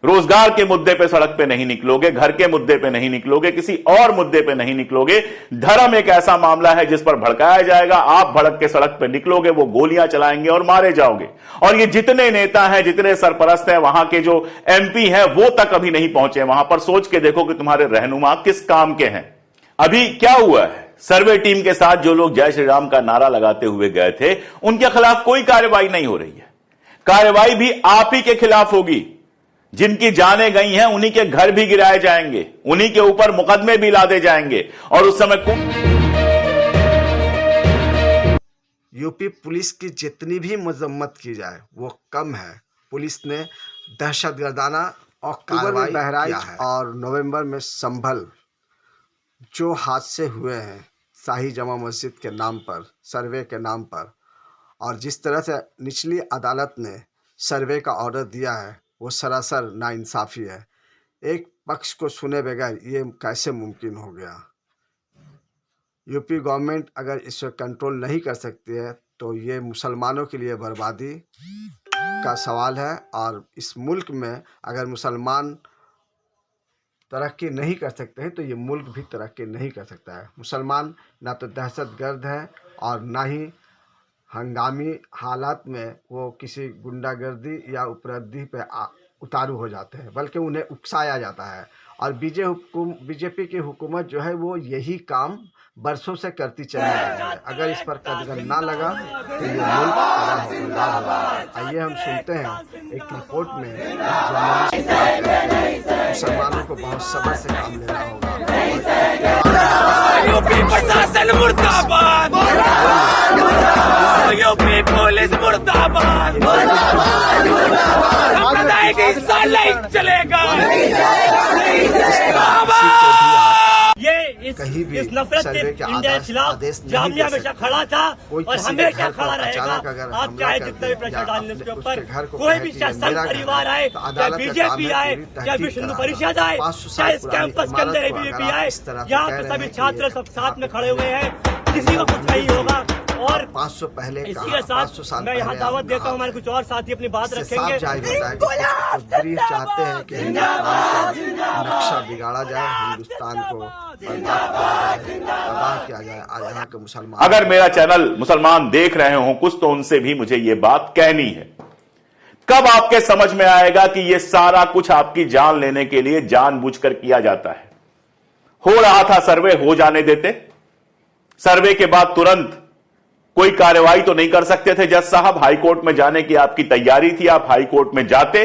रोजगार के मुद्दे पे सड़क पे नहीं निकलोगे, घर के मुद्दे पे नहीं निकलोगे, किसी और मुद्दे पे नहीं निकलोगे। धर्म एक ऐसा मामला है जिस पर भड़काया जाएगा, आप भड़क के सड़क पे निकलोगे, वो गोलियां चलाएंगे और मारे जाओगे। और ये जितने नेता हैं, जितने सरपरस्त हैं, वहां के जो एमपी हैं, वो तक अभी नहीं पहुंचे वहां पर। सोच के देखो कि तुम्हारे रहनुमा किस काम के हैं। अभी क्या हुआ है, सर्वे टीम के साथ जो लोग जय श्री राम का नारा लगाते हुए गए थे, उनके खिलाफ कोई कार्रवाई नहीं हो रही है। कार्रवाई भी आप ही के खिलाफ होगी। जिनकी जानें गई हैं, उन्हीं के घर भी गिराए जाएंगे, उन्हीं के ऊपर मुकदमे भी लादे जाएंगे। और उस समय यूपी पुलिस की जितनी भी मजम्मत की जाए वो कम है। पुलिस ने दहशतगर्दाना और कार्रवाई किया है। और नवंबर में संभल जो हादसे हुए हैं शाही जमा मस्जिद के नाम पर, सर्वे के नाम पर, और जिस तरह से निचली अदालत ने सर्वे का ऑर्डर दिया है, वो सरासर नाइंसाफ़ी है। एक पक्ष को सुने बगैर ये कैसे मुमकिन हो गया। यूपी गवर्नमेंट अगर इस पर कंट्रोल नहीं कर सकती है तो ये मुसलमानों के लिए बर्बादी का सवाल है। और इस मुल्क में अगर मुसलमान तरक्की नहीं कर सकते हैं तो ये मुल्क भी तरक्की नहीं कर सकता है। मुसलमान ना तो दहशतगर्द है और ना ही हंगामी हालात में वो किसी गुंडागर्दी या उपलब्धि पे उतारू हो जाते हैं, बल्कि उन्हें उकसाया जाता है। और बीजेपी की हुकूमत जो है वो यही काम बरसों से करती चली आ रही है। अगर इस पर कदम ना लगा तो ये मुल्क तबाह होगा। आइए हम सुनते हैं एक रिपोर्ट में मुसलमानों को बहुत सब्र से काम लेना होगा। यूपी प्रशासन मुर्दाबाद, यूपी पुलिस मुर्दाबाद, सांप्रदायिक हिंसा नहीं चलेगा। ये इस नफरत के इंडिया के खिलाफ जामिया हमेशा खड़ा था और हमेशा खड़ा रहेगा। आप चाहे जितने भी प्रेशर डालें उसके ऊपर, कोई भी संघ परिवार आए, चाहे बीजेपी आए, चाहे विश्व हिंदू परिषद आए, चाहे इस कैंपस के अंदर एबीवीपी आए, यहाँ पे सभी छात्र सब साथ में खड़े हुए हैं, किसी को कुछ नहीं होगा। और 500 पहले इसी के साथ मैं यहाँ दावत देता हूँ, हमारे कुछ और साथी अपनी बात रखेंगे। चाहते हैं कि हिंदुस्तान का नक्शा बिगाड़ा जाए, हिंदुस्तान को तबाह किया जाए। आज यहाँ के मुसलमान, अगर मेरा चैनल मुसलमान देख रहे हो कुछ, तो उनसे भी मुझे ये बात कहनी है। कब आपके समझ में आएगा कि ये सारा कुछ आपकी जान लेने के लिए जानबूझकर किया जाता है। हो रहा था सर्वे, हो जाने देते। सर्वे के बाद तुरंत कोई कार्रवाई तो नहीं कर सकते थे जज साहब। हाईकोर्ट में जाने की आपकी तैयारी थी, आप हाईकोर्ट में जाते,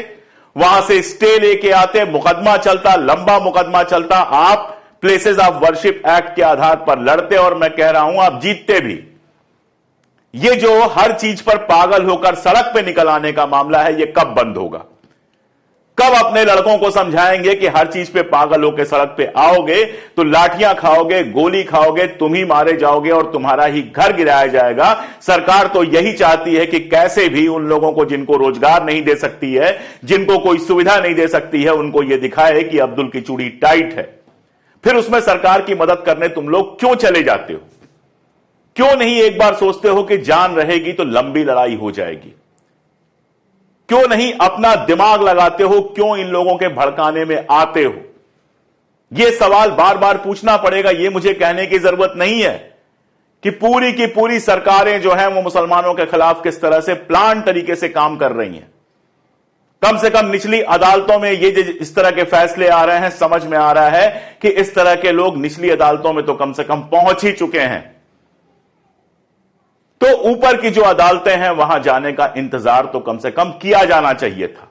वहां से स्टे लेके आते, मुकदमा चलता, लंबा मुकदमा चलता, आप प्लेसेस ऑफ वर्शिप एक्ट के आधार पर लड़ते और मैं कह रहा हूं आप जीतते भी। ये जो हर चीज पर पागल होकर सड़क पे निकल आने का मामला है, ये कब बंद होगा? कब अपने लड़कों को समझाएंगे कि हर चीज पे पागल होकर सड़क पे आओगे तो लाठियां खाओगे, गोली खाओगे, तुम ही मारे जाओगे और तुम्हारा ही घर गिराया जाएगा। सरकार तो यही चाहती है कि कैसे भी उन लोगों को जिनको रोजगार नहीं दे सकती है, जिनको कोई सुविधा नहीं दे सकती है, उनको यह दिखाए कि अब्दुल की चूड़ी टाइट है। फिर उसमें सरकार की मदद करने तुम लोग क्यों चले जाते हो? क्यों नहीं एक बार सोचते हो कि जान रहेगी तो लंबी लड़ाई हो जाएगी? क्यों नहीं अपना दिमाग लगाते हो? क्यों इन लोगों के भड़काने में आते हो? यह सवाल बार बार पूछना पड़ेगा। यह मुझे कहने की जरूरत नहीं है कि पूरी की पूरी सरकारें जो हैं वो मुसलमानों के खिलाफ किस तरह से प्लान तरीके से काम कर रही हैं। कम से कम निचली अदालतों में ये इस तरह के फैसले आ रहे हैं, समझ में आ रहा है कि इस तरह के लोग निचली अदालतों में तो कम से कम पहुंच ही चुके हैं। तो ऊपर की जो अदालतें हैं वहां जाने का इंतजार तो कम से कम किया जाना चाहिए था।